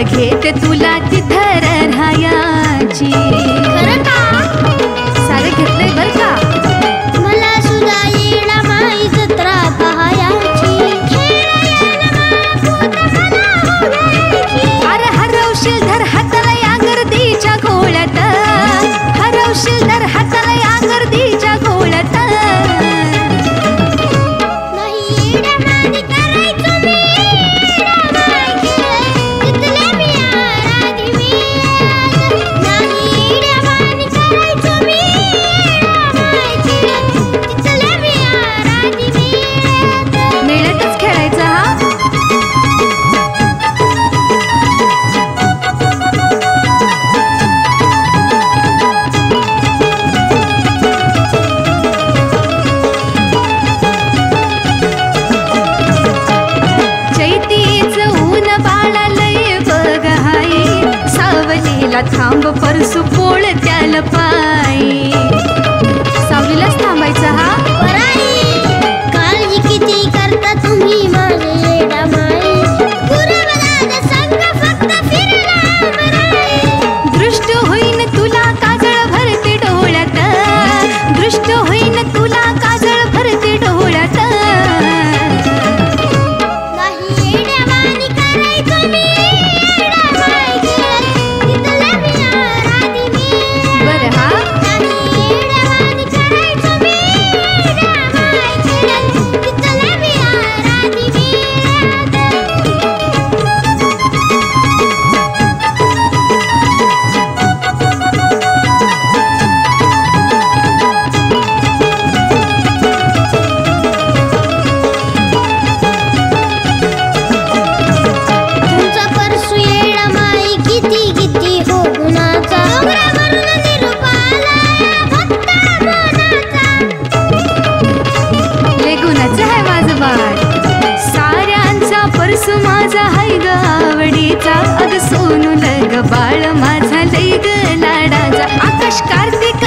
घेते तुला तिथं राहायची. खरं का? सारं घेतलंय बर का. मला सुद्धा येडा माई जत्रा पाहायची. अरे हरवशील धर हाताला या गर्दीच्या घोळ्यात, हरवशील धर हाताला या गर्दीच्या घोळ्यात. नाही येड्यावानी करायचो मी, येड्यावानी तिथल्या मी आराधी मी. नाही येड्यावानी करायचो मी, येड्यावानी तिथल्या मी आराधी मी. मेळ्यातच खेळायचं हा. चैतीचं ऊन बाळालय बघ हाई, सावलीला थांब परसू पोळ त्याला पायी. सावलीलाच थांबायचं हा. पराई काळजी किती करता तुम्ही माझे येडा माई. गुरुवराज संग फक्त फिरला मराई. दृष्ट होईन तुला काजळ भरते डोळ्यात, दृष्ट होईन तुला काजळ भरते डोळ्यात. नाही येड्यावानी करायचो मी, येड्यावानी तिथल्या मी आराधी मी. बरं हा. नाही येड्यावानी करायचो मी, येड्यावानी तिथल्या मी आराधी मी. तुमचा परसू येडा माई किती किती हो गुणाचा. डोंगरावरून निरोप आला भक्त मनाचा. लय गुणाचं आहे माझं बाळ. साऱ्यांचा परसू माझा हाय ग आवडीचा. अग सोनू लग बाळ माझा लय ग लाडाचा. आकाश कार्तिक